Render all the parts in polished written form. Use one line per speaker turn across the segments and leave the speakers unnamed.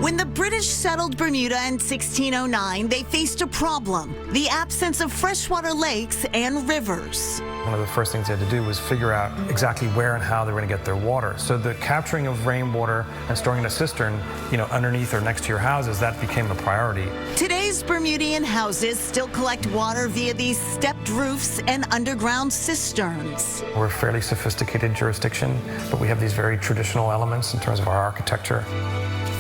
When the British settled Bermuda in 1609, they faced a problem: the absence of freshwater lakes and rivers.
One of the first things they had to do was figure out exactly where and how they were going to get their water. So the capturing of rainwater and storing in a cistern, underneath or next to your houses, that became a priority.
Today's Bermudian houses still collect water via these stepped roofs and underground cisterns.
We're a fairly sophisticated jurisdiction, but we have these very traditional elements in terms of our architecture.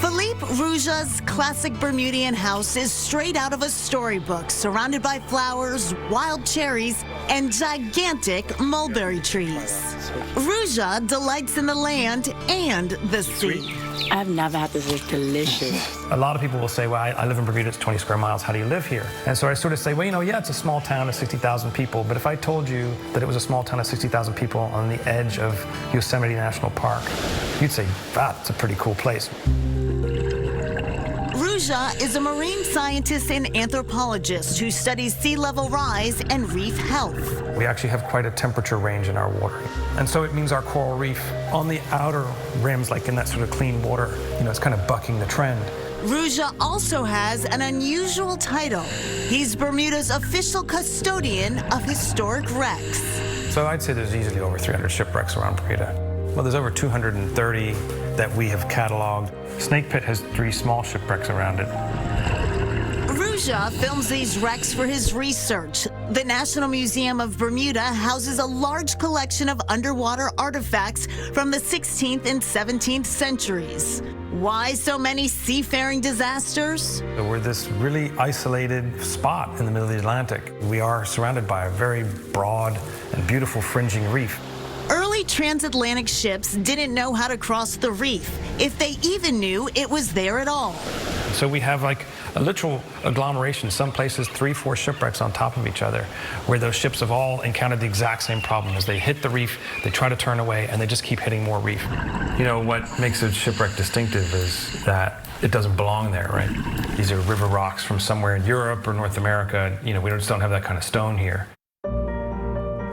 Philippe Rouge's classic Bermudian house is straight out of a storybook, surrounded by flowers, wild cherries, and gigantic mulberry trees. Rouge delights in the land and the sea.
I've never had this. It's delicious.
A lot of people will say, well, I live in Bermuda, it's 20 square miles, how do you live here? And so I sort of say, well, yeah, it's a small town of 60,000 people, but if I told you that it was a small town of 60,000 people on the edge of Yosemite National Park, you'd say, wow, it's a pretty cool place.
Rouge is a marine scientist and anthropologist who studies sea level rise and reef health.
We actually have quite a temperature range in our water. And so it means our coral reef on the outer rims, like in that sort of clean water, it's kind of bucking the trend.
Rouge also has an unusual title. He's Bermuda's official custodian of historic wrecks.
So I'd say there's easily over 300 shipwrecks around Bermuda. Well, there's over 230 that we have cataloged. Snake Pit has 3 small shipwrecks around it.
Rouge films these wrecks for his research. The National Museum of Bermuda houses a large collection of underwater artifacts from the 16th and 17th centuries. Why so many seafaring disasters?
So we're this really isolated spot in the middle of the Atlantic. We are surrounded by a very broad and beautiful fringing reef.
Early transatlantic ships didn't know how to cross the reef, if they even knew it was there at all.
So we have like a literal agglomeration, some places 3-4 shipwrecks on top of each other, where those ships have all encountered the exact same problem. As they hit the reef, they try to turn away, and they just keep hitting more reef. What makes a shipwreck distinctive is that it doesn't belong there, right? These are river rocks from somewhere in Europe or North America. We just don't have that kind of stone here.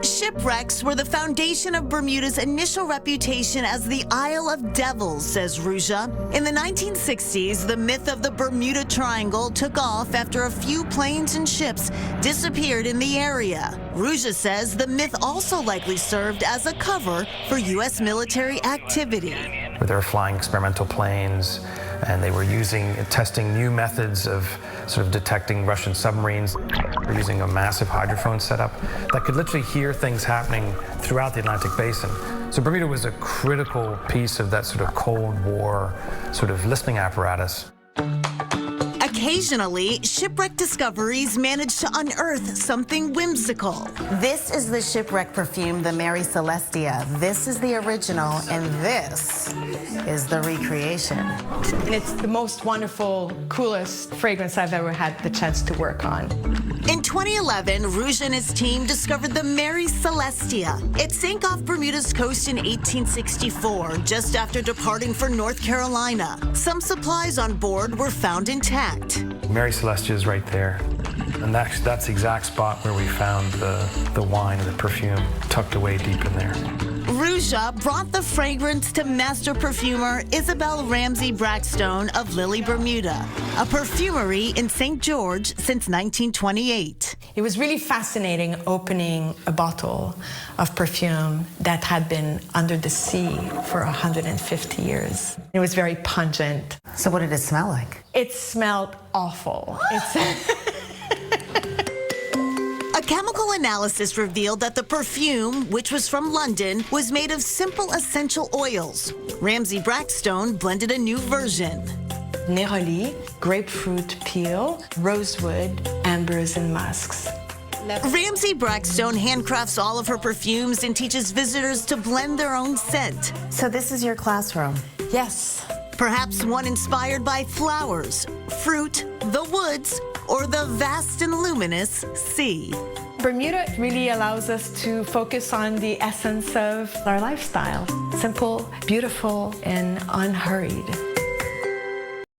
Shipwrecks were the foundation of Bermuda's initial reputation as the Isle of Devils, says Rouge. In the 1960s, the myth of the Bermuda Triangle took off after a few planes and ships disappeared in the area. Rouge says the myth also likely served as a cover for U.S. military activity.
Where they were flying experimental planes, and they were testing new methods of sort of detecting Russian submarines. We're using a massive hydrophone setup that could literally hear things happening throughout the Atlantic basin. So Bermuda was a critical piece of that sort of Cold War sort of listening apparatus.
Occasionally, shipwreck discoveries manage to unearth something whimsical.
This is the shipwreck perfume, the Mary Celestia. This is the original, and this is the recreation.
And it's the most wonderful, coolest fragrance I've ever had the chance to work on.
In 2011, Rouge and his team discovered the Mary Celestia. It sank off Bermuda's coast in 1864, just after departing for North Carolina. Some supplies on board were found intact.
Mary Celestia is right there. And that's the exact spot where we found the wine and the perfume tucked away deep in there.
Rouge brought the fragrance to master perfumer Isabel Ramsey Brackstone of Lily Bermuda, a perfumery in St. George since 1928.
It was really fascinating opening a bottle of perfume that had been under the sea for 150 years. It was very pungent.
So what did it smell like?
It smelled awful.
A chemical analysis revealed that the perfume, which was from London, was made of simple essential oils. Ramsey Brackstone blended a new version.
Neroli, grapefruit peel, rosewood, ambers, and musks.
Ramsey Brackstone handcrafts all of her perfumes and teaches visitors to blend their own scent.
So this is your classroom?
Yes.
Perhaps one inspired by flowers, fruit, the woods, or the vast and luminous sea.
Bermuda really allows us to focus on the essence of our lifestyle. Simple, beautiful, and unhurried.